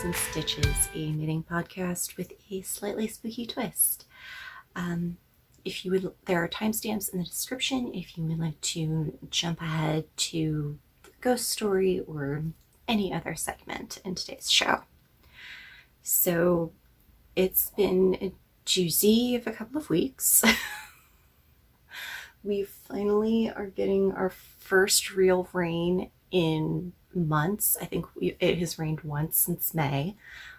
and Stitches, a knitting podcast with a slightly spooky twist. There are timestamps in the description if you would like to jump ahead to the ghost story or any other segment in today's show. So it's been a doozy of a couple of weeks. We finally are getting our first real rain in months. I think it has rained once since May,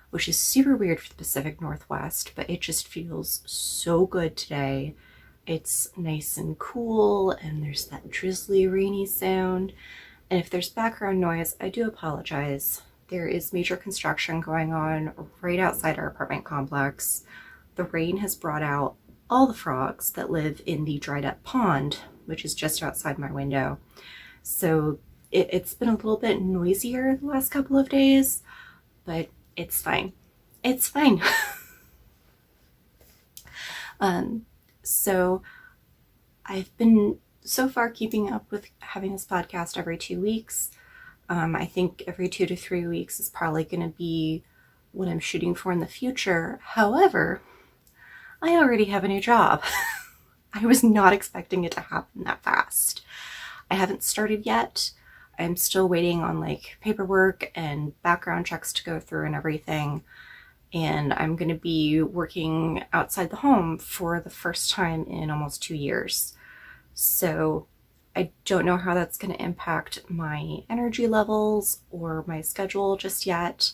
which is super weird for the Pacific Northwest, but it just feels so good today. It's nice and cool, and there's that drizzly, rainy sound. And if there's background noise, I do apologize. There is major construction going on right outside our apartment complex. The rain has brought out all the frogs that live in the dried up pond, which is just outside my window. So it's been a little bit noisier the last couple of days, but it's fine. It's fine. So I've been so far keeping up with having this podcast every 2 weeks. I think every 2 to 3 weeks is probably going to be what I'm shooting for in the future. However, I already have a new job. I was not expecting it to happen that fast. I haven't started yet. I'm still waiting on paperwork and background checks to go through and everything. And I'm going to be working outside the home for the first time in almost 2 years. So I don't know how that's going to impact my energy levels or my schedule just yet.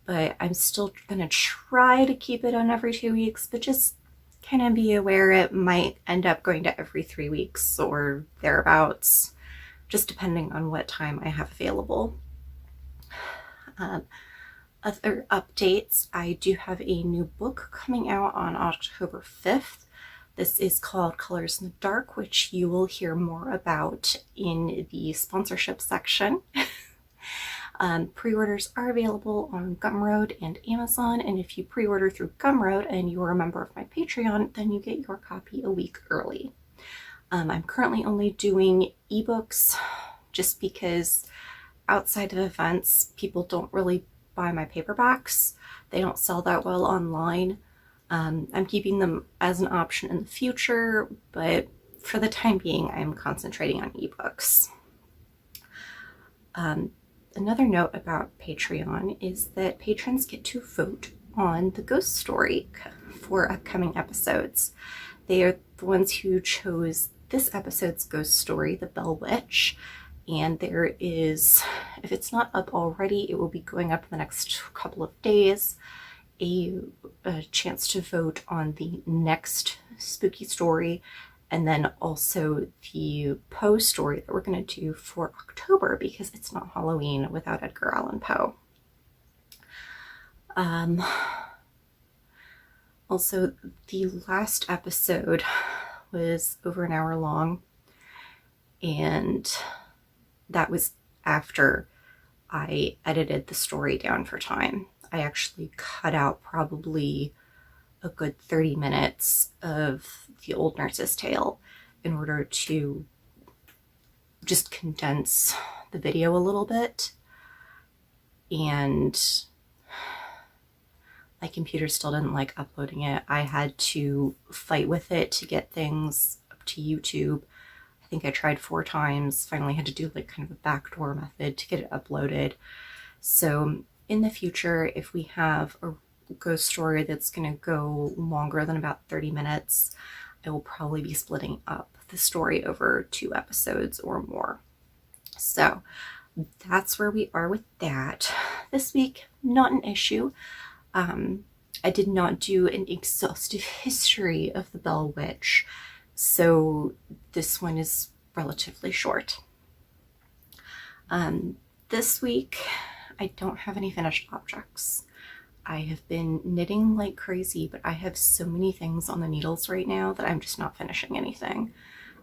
But I'm still going to try to keep it on every 2 weeks, but just kind of be aware it might end up going to every 3 weeks or thereabouts, just depending on what time I have available. Other updates, I do have a new book coming out on October 5th. This is called Colors in the Dark, which you will hear more about in the sponsorship section. Pre-orders are available on Gumroad and Amazon, and if you pre-order through Gumroad and you're a member of my Patreon, then you get your copy a week early. I'm currently only doing ebooks just because outside of events, people don't really buy my paperbacks. They don't sell that well online. I'm keeping them as an option in the future, but for the time being, I'm concentrating on ebooks. Another note about Patreon is that patrons get to vote on the ghost story for upcoming episodes. They are the ones who chose this episode's ghost story, The Bell Witch, and there is, if it's not up already, it will be going up in the next couple of days, a chance to vote on the next spooky story, and then also the Poe story that we're going to do for October because it's not Halloween without Edgar Allan Poe. Also, the last episode was over an hour long, and that was after I edited the story down for time. I actually cut out probably a good 30 minutes of the Old Nurse's Tale in order to just condense the video a little bit. And my computer still didn't like uploading it. I had to fight with it to get things up to YouTube. I think I tried 4 times, finally had to do kind of a backdoor method to get it uploaded. So in the future, if we have a ghost story that's going to go longer than about 30 minutes, I will probably be splitting up the story over 2 episodes or more. So that's where we are with that. This week, not an issue. I did not do an exhaustive history of the Bell Witch, so this one is relatively short. This week, I don't have any finished objects. I have been knitting like crazy, but I have so many things on the needles right now that I'm just not finishing anything.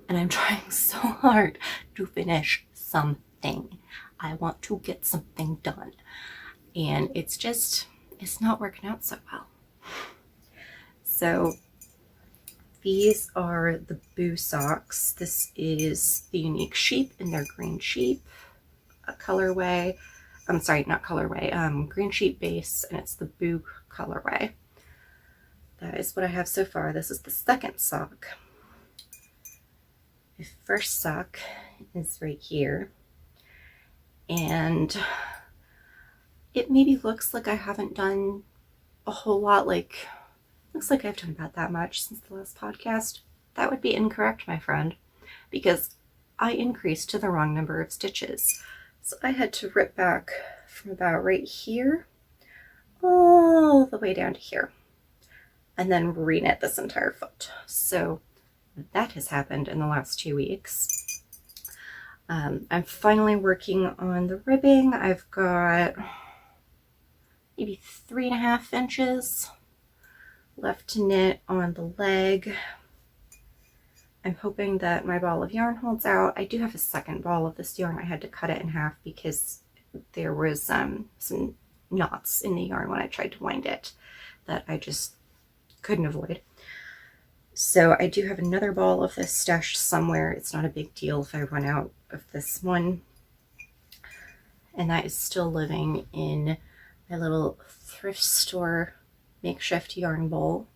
And I'm trying so hard to finish something. I want to get something done. And it's not working out so well. So these are the Boo socks. This is the Unique Sheep in their green sheep colorway. I'm sorry, not colorway, green sheet base, and it's the Boog colorway. That is what I have so far. This is the second sock. The first sock is right here, and it maybe looks like I haven't done a whole lot, like, looks like I've done about that much since the last podcast. That would be incorrect, my friend, because I increased to the wrong number of stitches. So I had to rip back from about right here all the way down to here, and then reknit this entire foot. So that has happened in the last 2 weeks. I'm finally working on the ribbing. I've got maybe 3.5 inches left to knit on the leg. I'm hoping that my ball of yarn holds out. I do have a second ball of this yarn. I had to cut it in half because there was some knots in the yarn when I tried to wind it that I just couldn't avoid. So I do have another ball of this stashed somewhere. It's not a big deal if I run out of this one. And that is still living in my little thrift store makeshift yarn bowl,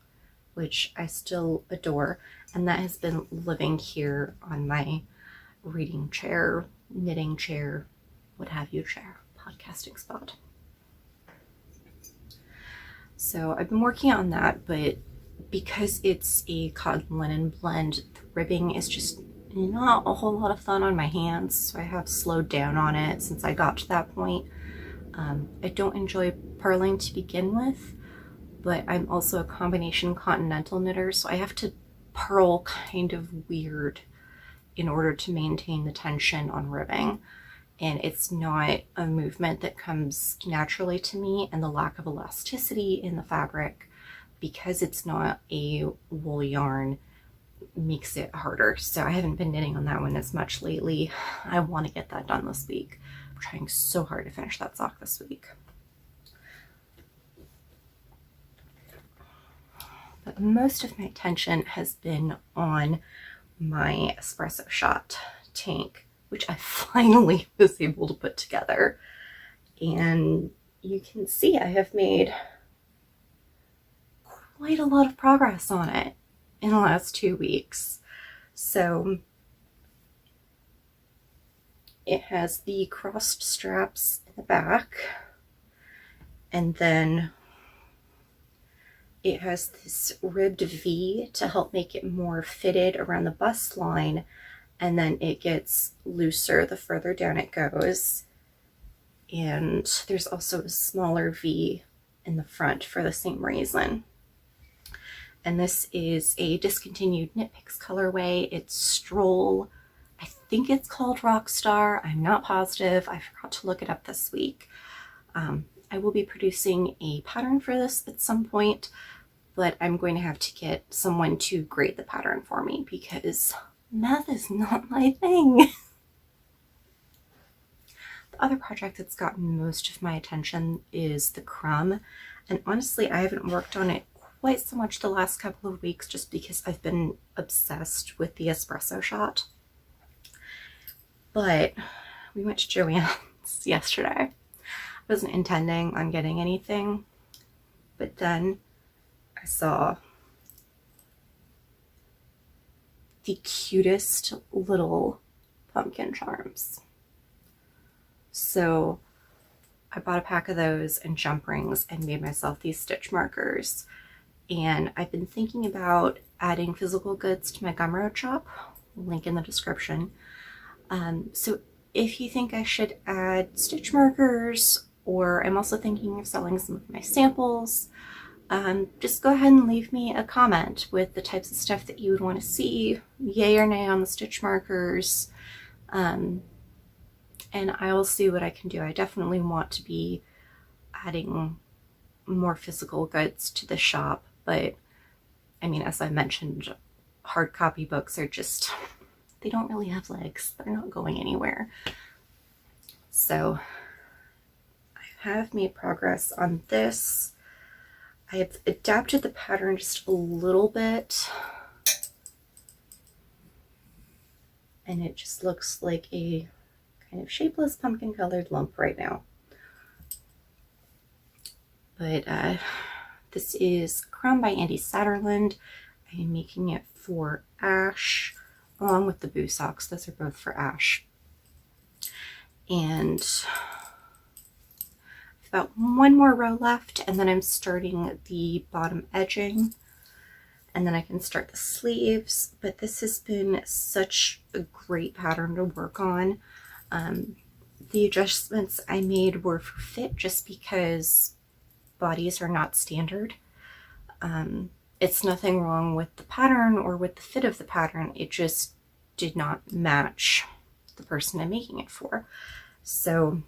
which I still adore. And that has been living here on my reading chair, knitting chair, what have you chair, podcasting spot. So I've been working on that, but because it's a cotton linen blend, the ribbing is just not a whole lot of fun on my hands, so I have slowed down on it since I got to that point. I don't enjoy purling to begin with, but I'm also a combination continental knitter, so I have to purl kind of weird in order to maintain the tension on ribbing. And it's not a movement that comes naturally to me, and the lack of elasticity in the fabric, because it's not a wool yarn, makes it harder. So I haven't been knitting on that one as much lately. I want to get that done this week. I'm trying so hard to finish that sock this week. But most of my attention has been on my espresso shot tank, which I finally was able to put together. And you can see I have made quite a lot of progress on it in the last 2 weeks. So it has the crossed straps in the back, and then it has this ribbed V to help make it more fitted around the bust line, and then it gets looser the further down it goes. And there's also a smaller V in the front for the same reason. And this is a discontinued Knit Picks colorway. It's Stroll. I think it's called Rockstar. I'm not positive. I forgot to look it up this week. I will be producing a pattern for this at some point, but I'm going to have to get someone to grade the pattern for me because math is not my thing. The other project that's gotten most of my attention is the Crumb. And honestly, I haven't worked on it quite so much the last couple of weeks just because I've been obsessed with the espresso shot. But we went to Joann's yesterday. I wasn't intending on getting anything, but then I saw the cutest little pumpkin charms. So I bought a pack of those and jump rings and made myself these stitch markers. And I've been thinking about adding physical goods to my Gumroad shop, link in the description. So if you think I should add stitch markers, or I'm also thinking of selling some of my samples, just go ahead and leave me a comment with the types of stuff that you would want to see, yay or nay on the stitch markers, and I will see what I can do. I definitely want to be adding more physical goods to the shop, but I mean, as I mentioned, hard copy books are just, they don't really have legs. They're not going anywhere. So I have made progress on this. I have adapted the pattern just a little bit, and it just looks like a kind of shapeless pumpkin colored lump right now. But this is Crown by Andy Satterland. I am making it for Ash, along with the Boo socks. Those are both for Ash. And I've got one more row left, and then I'm starting the bottom edging, and then I can start the sleeves. But this has been such a great pattern to work on. The adjustments I made were for fit, just because bodies are not standard. It's nothing wrong with the pattern or with the fit of the pattern. It just did not match the person I'm making it for. So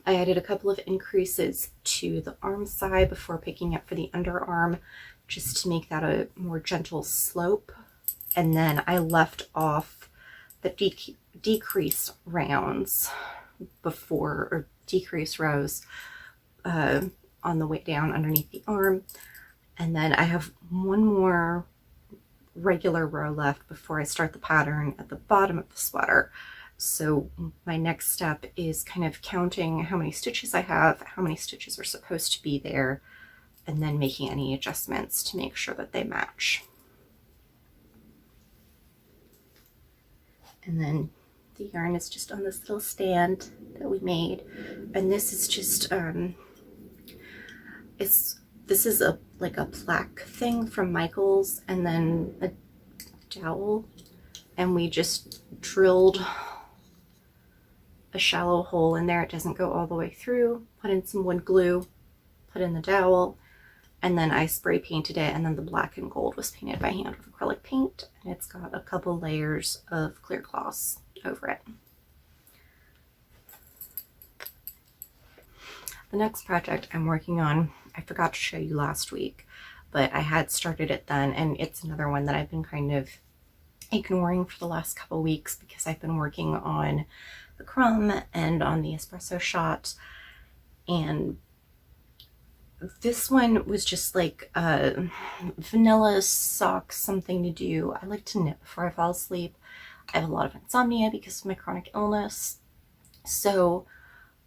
I added a couple of increases to the arm side before picking up for the underarm, just to make that a more gentle slope. And then I left off the decrease rounds before, or decrease rows on the way down underneath the arm. And then I have one more regular row left before I start the pattern at the bottom of the sweater. So my next step is kind of counting how many stitches I have, how many stitches are supposed to be there, and then making any adjustments to make sure that they match. And then the yarn is just on this little stand that we made. And this is just, this is like a plaque thing from Michael's, and then a dowel. And we just drilled a shallow hole in there. It doesn't go all the way through. Put in some wood glue, put in the dowel, and then I spray painted it, and then the black and gold was painted by hand with acrylic paint, and it's got a couple layers of clear gloss over it. The next project I'm working on, I forgot to show you last week, but I had started it then, and it's another one that I've been kind of ignoring for the last couple weeks because I've been working on the crumb and on the espresso shot. And this one was just like a vanilla sock, something to do. I like to knit before I fall asleep. I have a lot of insomnia because of my chronic illness. So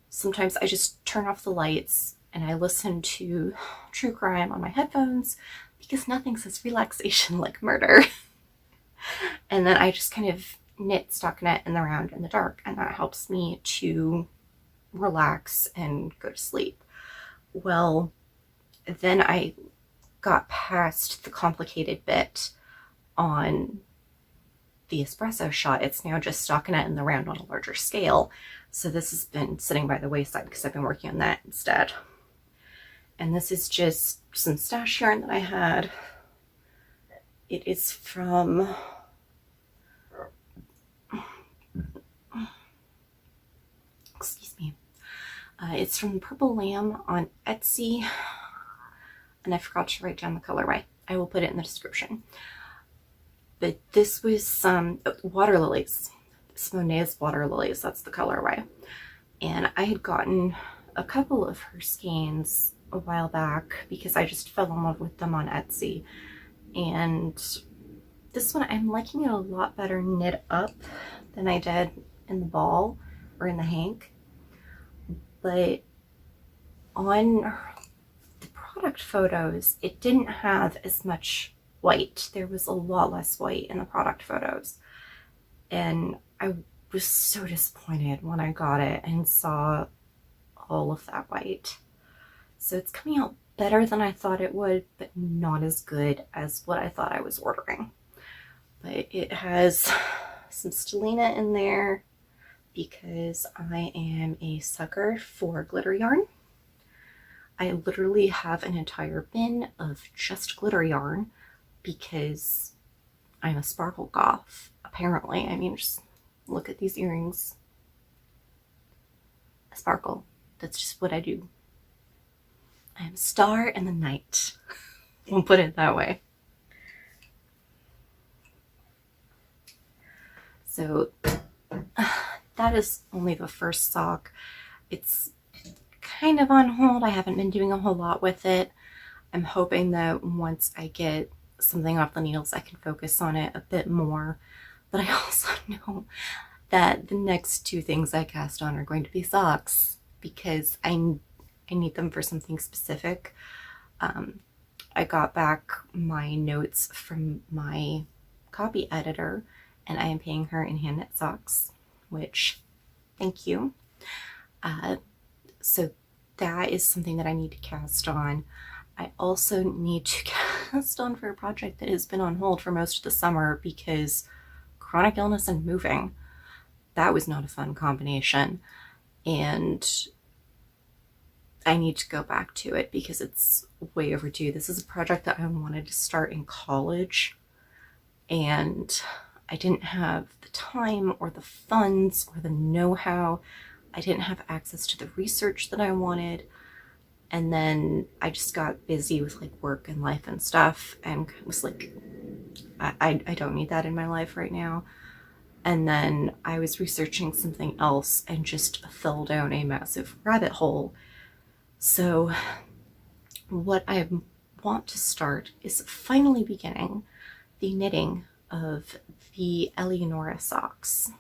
sometimes I just turn off the lights and I listen to true crime on my headphones because nothing says relaxation like murder. And then I just kind of knit stockinette in the round in the dark, and that helps me to relax and go to sleep. Well, then I got past the complicated bit on the espresso shot. It's now just stockinette in the round on a larger scale. So this has been sitting by the wayside because I've been working on that instead. And this is just some stash yarn that I had. It is from excuse me. It's from Purple Lamb on Etsy, and I forgot to write down the colorway. I will put it in the description. But this was some water lilies. Monet's water lilies, that's the colorway. And I had gotten a couple of her skeins a while back because I just fell in love with them on Etsy. And this one, I'm liking it a lot better knit up than I did in the ball or in the hank. But on the product photos, it didn't have as much white. There was a lot less white in the product photos. And I was so disappointed when I got it and saw all of that white. So it's coming out better than I thought it would, but not as good as what I thought I was ordering. But it has some stellina in there because I am a sucker for glitter yarn. I literally have an entire bin of just glitter yarn because I'm a sparkle goth, apparently. I mean, just look at these earrings. I sparkle. That's just what I do. I am a star in the night. We'll put it that way. So that is only the first sock. It's kind of on hold. I haven't been doing a whole lot with it. I'm hoping that once I get something off the needles, I can focus on it a bit more. But I also know that the next two things I cast on are going to be socks because I I need them for something specific. I got back my notes from my copy editor, and I am paying her in hand knit socks, which, thank you. So that is something that I need to cast on. I also need to cast on for a project that has been on hold for most of the summer because chronic illness and moving. That was not a fun combination. And I need to go back to it because it's way overdue. This is a project that I wanted to start in college, and I didn't have the time or the funds or the know-how. I didn't have access to the research that I wanted. And then I just got busy with like work and life and stuff and was like, I don't need that in my life right now. And then I was researching something else and just fell down a massive rabbit hole. So what I want to start is finally beginning the knitting of the Eleonora socks.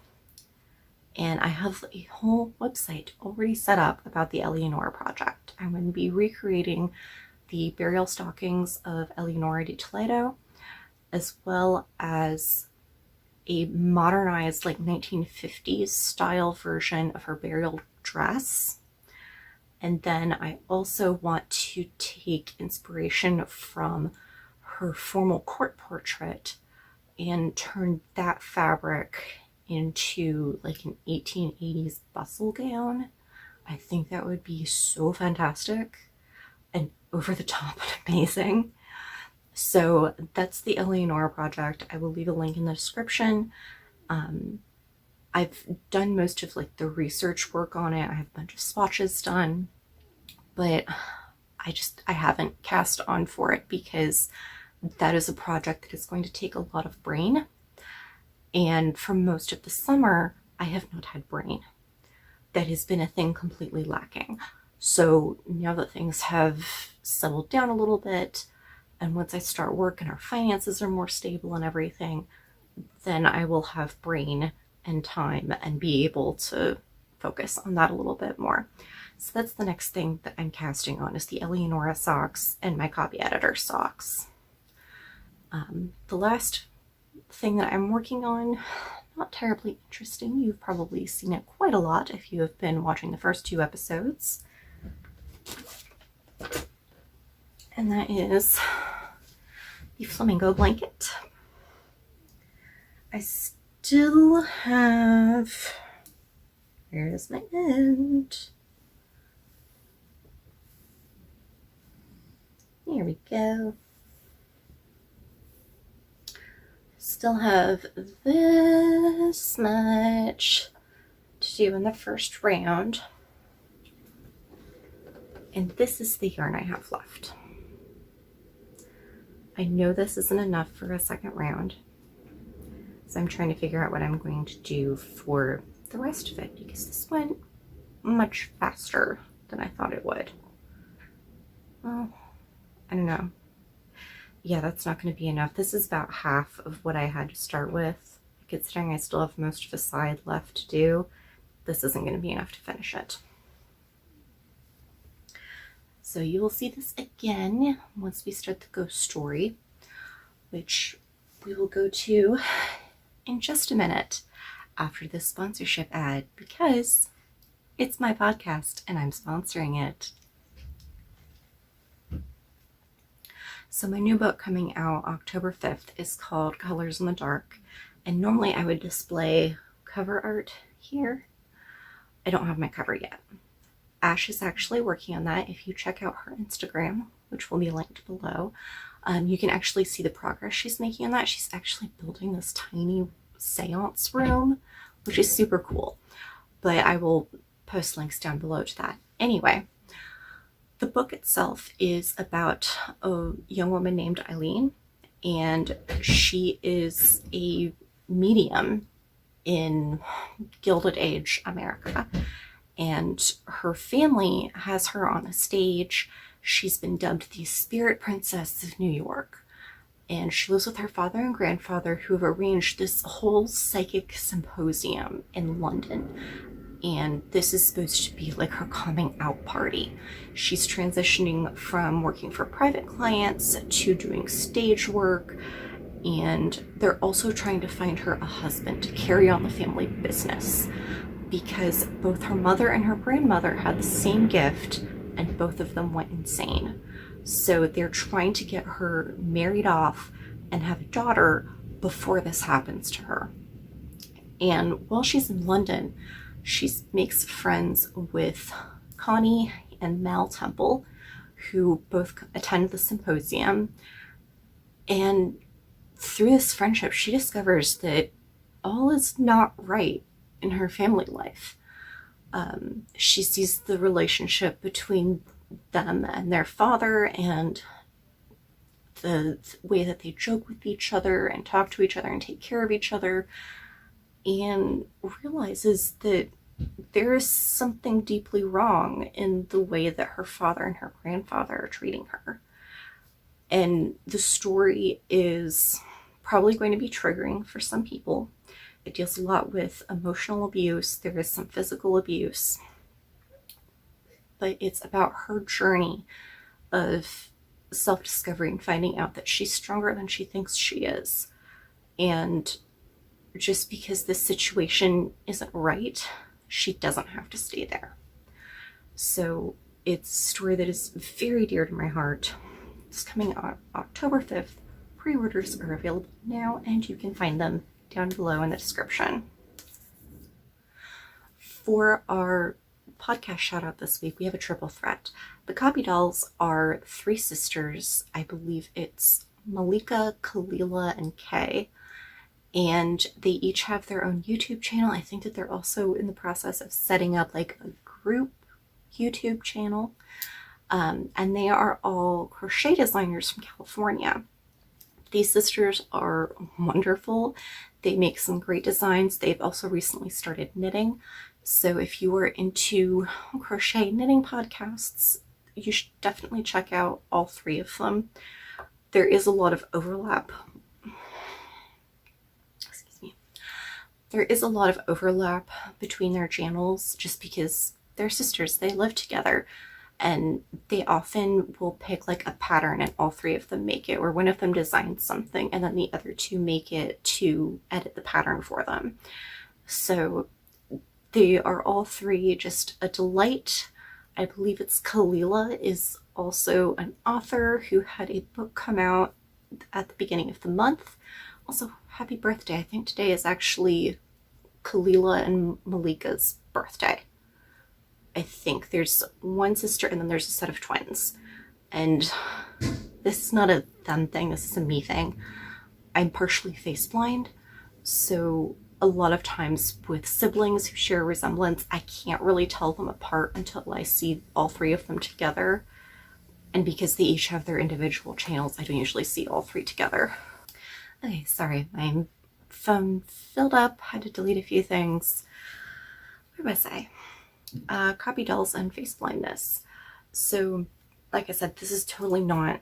And I have a whole website already set up about the Eleonora Project. I'm going to be recreating the burial stockings of Eleonora di Toledo, as well as a modernized like 1950s style version of her burial dress. And then I also want to take inspiration from her formal court portrait and turn that fabric into like an 1880s bustle gown. I think that would be so fantastic and over the top and amazing. So that's the Eleonora Project. I will leave a link in the description. I've done most of like the research work on it. I have a bunch of swatches done, but I haven't cast on for it because that is a project that is going to take a lot of brain. And for most of the summer, I have not had brain. That has been a thing completely lacking. So now that things have settled down a little bit, and once I start work and our finances are more stable and everything, then I will have brain and time and be able to focus on that a little bit more. So that's the next thing that I'm casting on, is the Eleonora socks and my copy editor socks. The last thing that I'm working on, not terribly interesting. You've probably seen it quite a lot if you have been watching the first 2 episodes. And that is the flamingo blanket. I still have, where is my end? Here we go. Still have this much to do in the first round. And this is the yarn I have left. I know this isn't enough for a second round, so I'm trying to figure out what I'm going to do for the rest of it, because this went much faster than I thought it would. Well, I don't know. Yeah, that's not going to be enough. This is about half of what I had to start with. Considering I still have most of the side left to do, this isn't going to be enough to finish it. So you will see this again once we start the ghost story, which we will go to in just a minute after this sponsorship ad, because it's my podcast and I'm sponsoring it. So my new book coming out October 5th is called Colors in the Dark, and normally I would display cover art here. I don't have my cover yet. Ash is actually working on that. If you check out her Instagram, which will be linked below, you can actually see the progress she's making on that. She's actually building this tiny seance room, which is super cool. But I will post links down below to that. Anyway, the book itself is about a young woman named Eileen, and she is a medium in Gilded Age America. And her family has her on a stage. She's been dubbed the Spirit Princess of New York. And she lives with her father and grandfather, who have arranged this whole psychic symposium in London. and this is supposed to be like her coming out party. She's transitioning from working for private clients to doing stage work, and they're also trying to find her a husband to carry on the family business, because both her mother and her grandmother had the same gift and both of them went insane. So they're trying to get her married off and have a daughter before this happens to her. And while she's in London, she makes friends with Connie and Mal Temple, who both attend the symposium. And through this friendship, she discovers that all is not right in her family life. She sees the relationship between them and their father, and the way that they joke with each other and talk to each other and take care of each other, and realizes that there is something deeply wrong in the way that her father and her grandfather are treating her. And the story is probably going to be triggering for some people. It deals a lot with emotional abuse. There is some physical abuse. But it's about her journey of self-discovery and finding out that she's stronger than she thinks she is. And just because this situation isn't right, she doesn't have to stay there. So it's a story that is very dear to my heart. It's coming out October 5th. Pre-orders are available now, and you can find them down below in the description. For our podcast shout out this week, we have a triple threat. The KopyDolls are three sisters. I believe it's Malika, Kalila, and Kay. And they each have their own YouTube channel. I think that they're also in the process of setting up like a group YouTube channel. And they are all crochet designers from California. These sisters are wonderful. They make some great designs. They've also recently started knitting. So if you are into crochet knitting podcasts, you should definitely check out all three of them. There is a lot of overlap. There is a lot of overlap between their channels just because they're sisters. They live together, and they often will pick like a pattern and all three of them make it, or one of them designs something and then the other two make it to edit the pattern for them. So they are all three just a delight. I believe it's Kalila is also an author who had a book come out at the beginning of the month. Also, happy birthday. I think today is actually Kalila and Malika's birthday. I think there's one sister and then there's a set of twins. And this is not a them thing, this is a me thing. I'm partially face blind, so a lot of times with siblings who share a resemblance, I can't really tell them apart until I see all three of them together. And because they each have their individual channels, I don't usually see all three together. Okay, sorry, my phone filled up, had to delete a few things. Where was I? KopyDolls and face blindness. So, like I said, this is totally not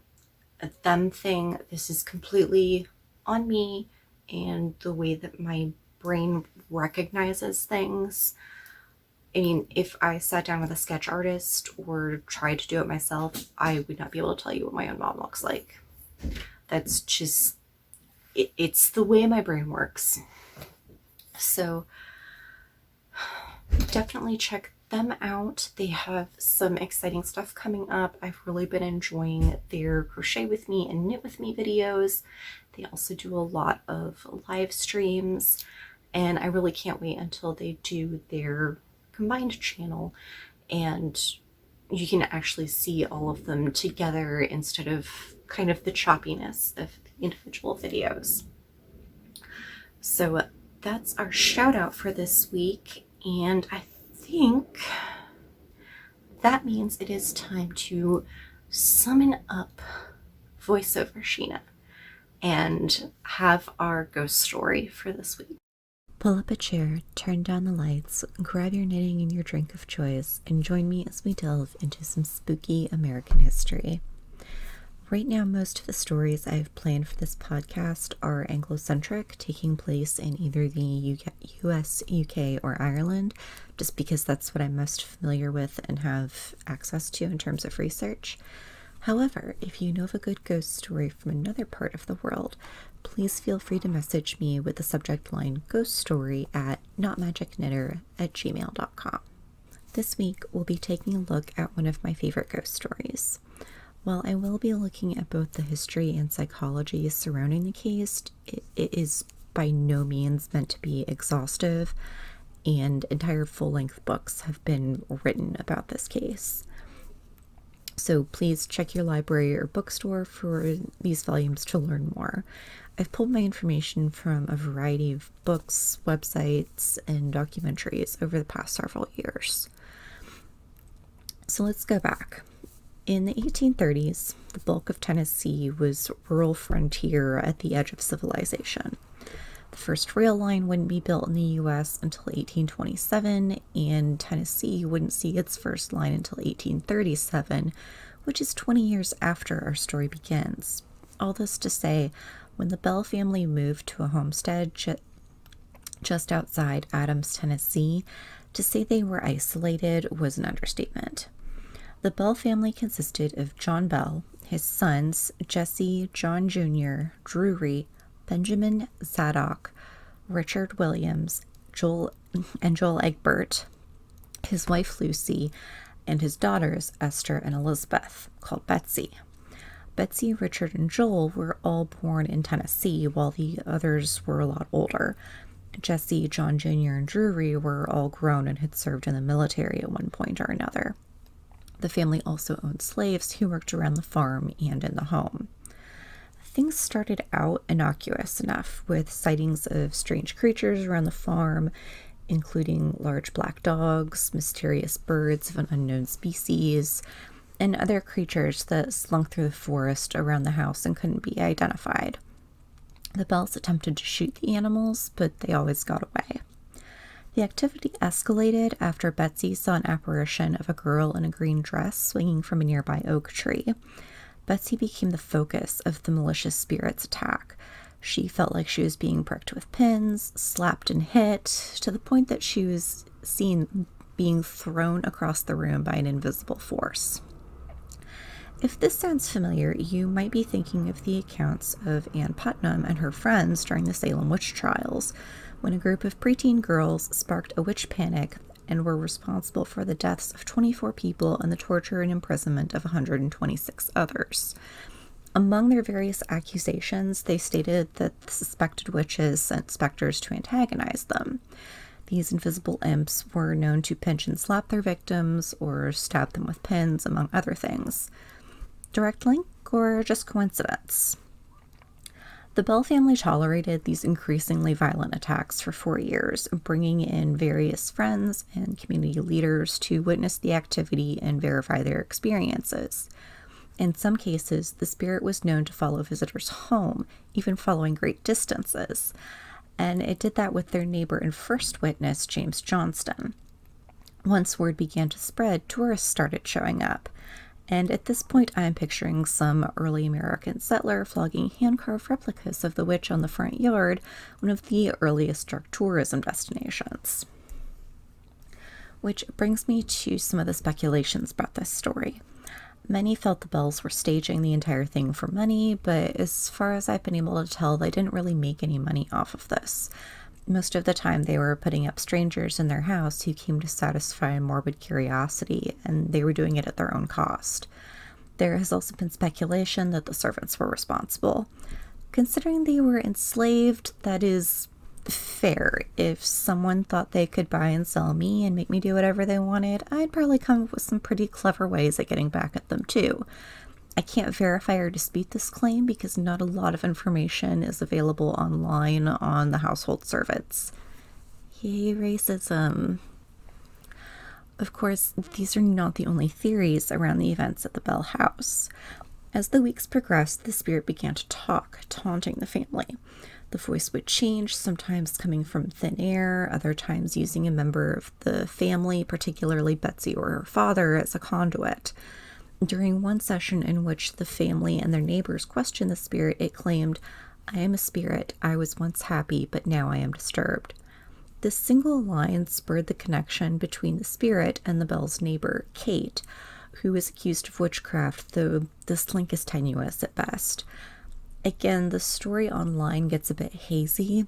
a them thing. This is completely on me and the way that my brain recognizes things. I mean, if I sat down with a sketch artist or tried to do it myself, I would not be able to tell you what my own mom looks like. That's just, it's the way my brain works. So definitely check them out. They have some exciting stuff coming up. I've really been enjoying their crochet with me and knit with me videos. They also do a lot of live streams, and I really can't wait until they do their combined channel and you can actually see all of them together instead of kind of the choppiness of the individual videos. So that's our shout out for this week, and I think that means it is time to summon up voiceover Sheena and have our ghost story for this week. Pull up a chair, turn down the lights, grab your knitting and your drink of choice, and join me as we delve into some spooky American history. Right now, most of the stories I've planned for this podcast are Anglo-centric, taking place in either the US, UK, or Ireland, just because that's what I'm most familiar with and have access to in terms of research. However, if you know of a good ghost story from another part of the world, please feel free to message me with the subject line ghost story at notmagicknitter@gmail.com. This week, we'll be taking a look at one of my favorite ghost stories. While I will be looking at both the history and psychology surrounding the case, it is by no means meant to be exhaustive, and entire full-length books have been written about this case. So please check your library or bookstore for these volumes to learn more. I've pulled my information from a variety of books, websites, and documentaries over the past several years. So let's go back. In the 1830s, the bulk of Tennessee was rural frontier at the edge of civilization. The first rail line wouldn't be built in the U.S. until 1827, and Tennessee wouldn't see its first line until 1837, which is 20 years after our story begins. All this to say, when the Bell family moved to a homestead just outside Adams, Tennessee, to say they were isolated was an understatement. The Bell family consisted of John Bell, his sons Jesse, John Jr., Drury, Benjamin Zadok, Richard Williams, Joel Egbert, his wife Lucy, and his daughters Esther and Elizabeth, called Betsy. Betsy, Richard, and Joel were all born in Tennessee, while the others were a lot older. Jesse, John Jr., and Drury were all grown and had served in the military at one point or another. The family also owned slaves who worked around the farm and in the home. Things started out innocuous enough, with sightings of strange creatures around the farm, including large black dogs, mysterious birds of an unknown species, and other creatures that slunk through the forest around the house and couldn't be identified. The Bells attempted to shoot the animals, but they always got away. The activity escalated after Betsy saw an apparition of a girl in a green dress swinging from a nearby oak tree. Betsy became the focus of the malicious spirit's attack. She felt like she was being pricked with pins, slapped and hit, to the point that she was seen being thrown across the room by an invisible force. If this sounds familiar, you might be thinking of the accounts of Ann Putnam and her friends during the Salem witch trials, when a group of preteen girls sparked a witch panic and were responsible for the deaths of 24 people and the torture and imprisonment of 126 others. Among their various accusations, they stated that the suspected witches sent specters to antagonize them. These invisible imps were known to pinch and slap their victims or stab them with pins, among other things. Direct link or just coincidence? The Bell family tolerated these increasingly violent attacks for 4 years, bringing in various friends and community leaders to witness the activity and verify their experiences. In some cases, the spirit was known to follow visitors home, even following great distances, and it did that with their neighbor and first witness, James Johnston. Once word began to spread, tourists started showing up. And at this point, I am picturing some early American settler flogging hand-carved replicas of the witch on the front yard, one of the earliest dark tourism destinations. Which brings me to some of the speculations about this story. Many felt the Bells were staging the entire thing for money, but as far as I've been able to tell, they didn't really make any money off of this. Most of the time, they were putting up strangers in their house who came to satisfy a morbid curiosity, and they were doing it at their own cost. There has also been speculation that the servants were responsible. Considering they were enslaved, that is fair. If someone thought they could buy and sell me and make me do whatever they wanted, I'd probably come up with some pretty clever ways at getting back at them too. I can't verify or dispute this claim because not a lot of information is available online on the household servants. Yay, racism. Of course, these are not the only theories around the events at the Bell house. As the weeks progressed, the spirit began to talk, taunting the family. The voice would change, sometimes coming from thin air, other times using a member of the family, particularly Betsy or her father, as a conduit. During one session in which the family and their neighbors questioned the spirit, it claimed, "I am a spirit. I was once happy, but now I am disturbed." This single line spurred the connection between the spirit and the Bell's neighbor, Kate, who was accused of witchcraft, though this link is tenuous at best. Again, the story online gets a bit hazy.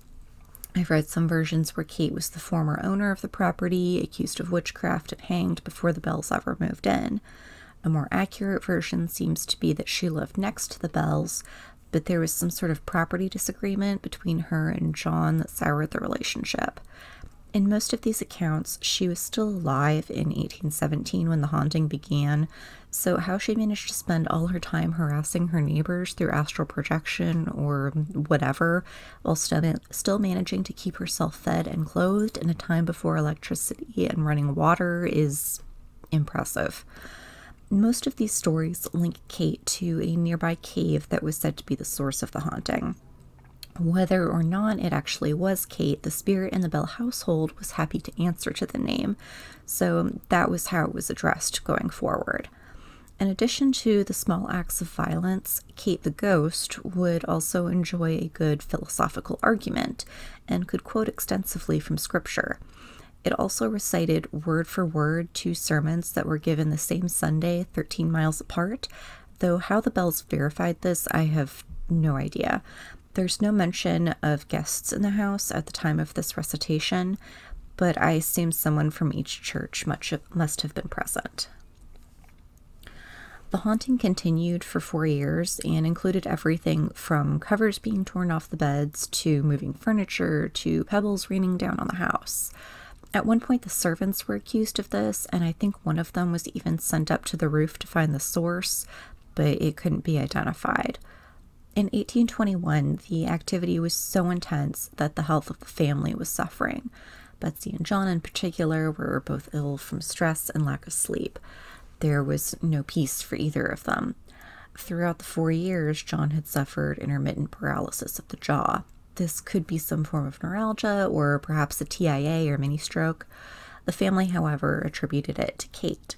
I've read some versions where Kate was the former owner of the property, accused of witchcraft and hanged before the Bells ever moved in. A more accurate version seems to be that she lived next to the Bells, but there was some sort of property disagreement between her and John that soured the relationship. In most of these accounts, she was still alive in 1817 when the haunting began, so how she managed to spend all her time harassing her neighbors through astral projection or whatever, while still managing to keep herself fed and clothed in a time before electricity and running water is impressive. Most of these stories link Kate to a nearby cave that was said to be the source of the haunting. Whether or not it actually was Kate, the spirit in the Bell household was happy to answer to the name, so that was how it was addressed going forward. In addition to the small acts of violence, Kate the ghost would also enjoy a good philosophical argument and could quote extensively from scripture. It also recited word for word 2 sermons that were given the same Sunday, 13 miles apart, though how the Bells verified this, I have no idea. There's no mention of guests in the house at the time of this recitation, but I assume someone from each church must have been present. The haunting continued for 4 years and included everything from covers being torn off the beds to moving furniture to pebbles raining down on the house. At one point, the servants were accused of this, and I think one of them was even sent up to the roof to find the source, but it couldn't be identified. In 1821, the activity was so intense that the health of the family was suffering. Betsy and John in particular were both ill from stress and lack of sleep. There was no peace for either of them. Throughout the 4 years, John had suffered intermittent paralysis of the jaw. This could be some form of neuralgia or perhaps a TIA or mini stroke. The family, however, attributed it to Kate.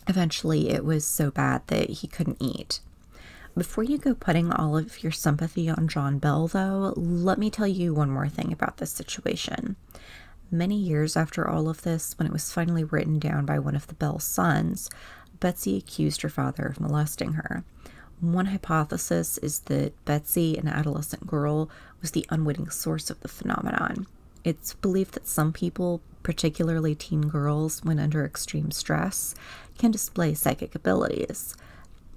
Eventually, it was so bad that he couldn't eat. Before you go putting all of your sympathy on John Bell, though, let me tell you one more thing about this situation. Many years after all of this, when it was finally written down by one of the Bell's sons, Betsy accused her father of molesting her. One hypothesis is that Betsy, an adolescent girl, was the unwitting source of the phenomenon. It's believed that some people, particularly teen girls, when under extreme stress, can display psychic abilities.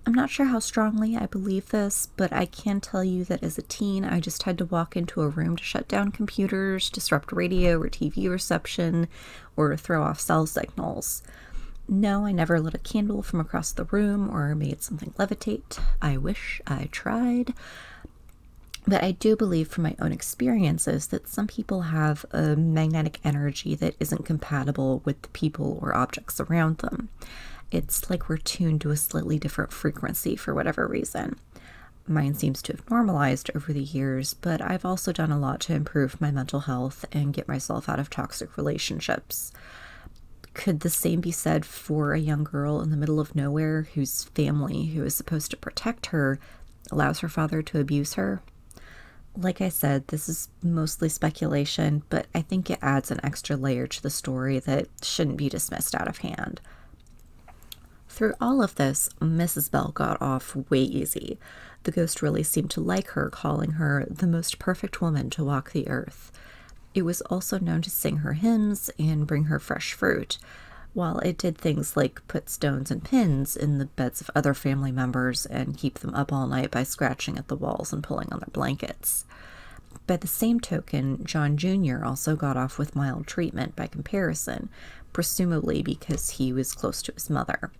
I'm not sure how strongly I believe this, but I can tell you that as a teen, I just had to walk into a room to shut down computers, disrupt radio or TV reception, or throw off cell signals. No, I never lit a candle from across the room or made something levitate. I wish I tried. But I do believe from my own experiences that some people have a magnetic energy that isn't compatible with the people or objects around them. It's like we're tuned to a slightly different frequency for whatever reason. Mine seems to have normalized over the years, but I've also done a lot to improve my mental health and get myself out of toxic relationships. Could the same be said for a young girl in the middle of nowhere whose family, who is supposed to protect her, allows her father to abuse her? Like I said, this is mostly speculation, but I think it adds an extra layer to the story that shouldn't be dismissed out of hand. Through all of this, Mrs. Bell got off way easy. The ghost really seemed to like her, calling her the most perfect woman to walk the earth. It was also known to sing her hymns and bring her fresh fruit, while it did things like put stones and pins in the beds of other family members and keep them up all night by scratching at the walls and pulling on their blankets. By the same token, John Jr. also got off with mild treatment by comparison, presumably because he was close to his mother.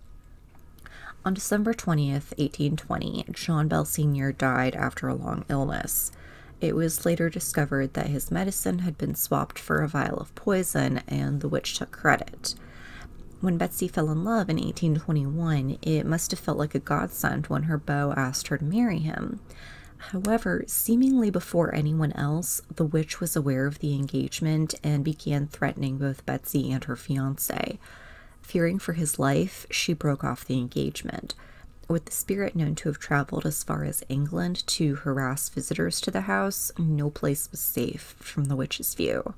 On December 20th, 1820, John Bell Sr. died after a long illness. It was later discovered that his medicine had been swapped for a vial of poison, and the witch took credit. When Betsy fell in love in 1821, it must have felt like a godsend when her beau asked her to marry him. However, seemingly before anyone else, the witch was aware of the engagement and began threatening both Betsy and her fiancé. Fearing for his life, she broke off the engagement, with the spirit known to have traveled as far as England to harass visitors to the house. No place was safe from the witch's view.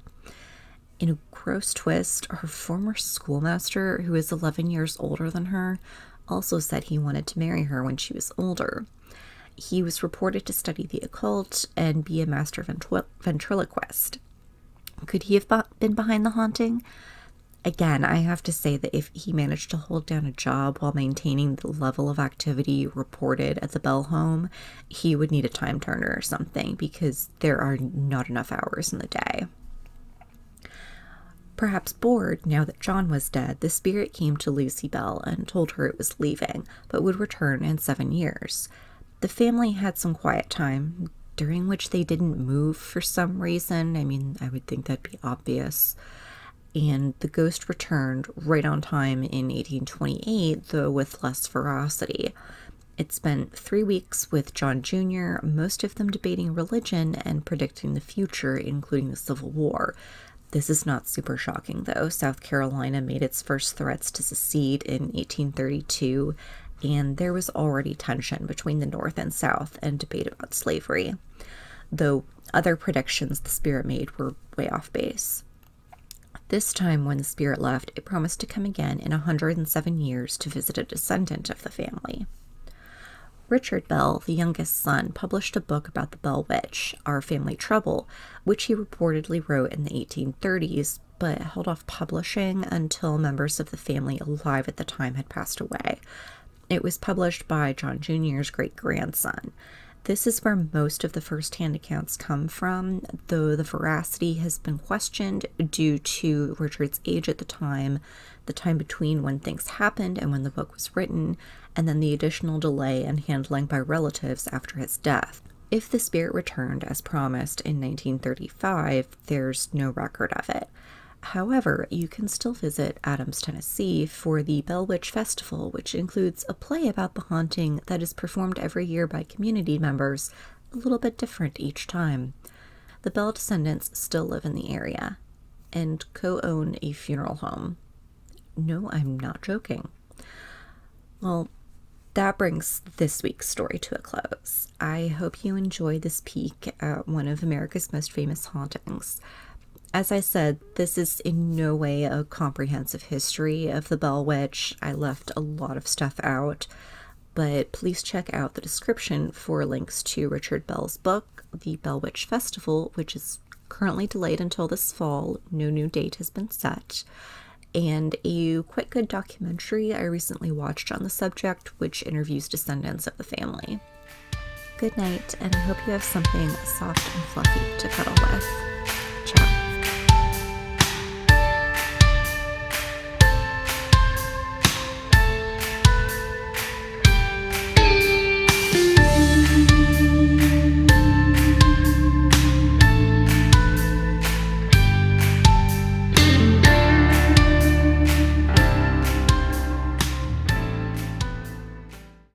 In a gross twist, her former schoolmaster, who is 11 years older than her, also said he wanted to marry her when she was older. He was reported to study the occult and be a master ventriloquist. Could he have been behind the haunting? Again, I have to say that if he managed to hold down a job while maintaining the level of activity reported at the Bell home, he would need a time turner or something, because there are not enough hours in the day. Perhaps bored, now that John was dead, the spirit came to Lucy Bell and told her it was leaving, but would return in 7 years. The family had some quiet time, during which they didn't move for some reason. I mean, I would think that'd be obvious. And the ghost returned right on time in 1828, though with less ferocity. It spent 3 weeks with John Jr., most of them debating religion and predicting the future, including the Civil War. This is not super shocking, though. South Carolina made its first threats to secede in 1832, and there was already tension between the North and South and debate about slavery, though other predictions the spirit made were way off base. This time, when the spirit left, it promised to come again in 107 years to visit a descendant of the family. Richard Bell, the youngest son, published a book about the Bell Witch, Our Family Trouble, which he reportedly wrote in the 1830s, but held off publishing until members of the family alive at the time had passed away. It was published by John Jr.'s great-grandson. This is where most of the first-hand accounts come from, though the veracity has been questioned due to Richard's age at the time between when things happened and when the book was written, and then the additional delay and handling by relatives after his death. If the spirit returned as promised in 1935, there's no record of it. However, you can still visit Adams, Tennessee for the Bell Witch Festival, which includes a play about the haunting that is performed every year by community members, a little bit different each time. The Bell descendants still live in the area and co-own a funeral home. No, I'm not joking. Well, that brings this week's story to a close. I hope you enjoyed this peek at one of America's most famous hauntings. As I said, this is in no way a comprehensive history of the Bell Witch. I left a lot of stuff out, but please check out the description for links to Richard Bell's book, The Bell Witch Festival, which is currently delayed until this fall. No new date has been set. And a quite good documentary I recently watched on the subject, which interviews descendants of the family. Good night, and I hope you have something soft and fluffy to cuddle with.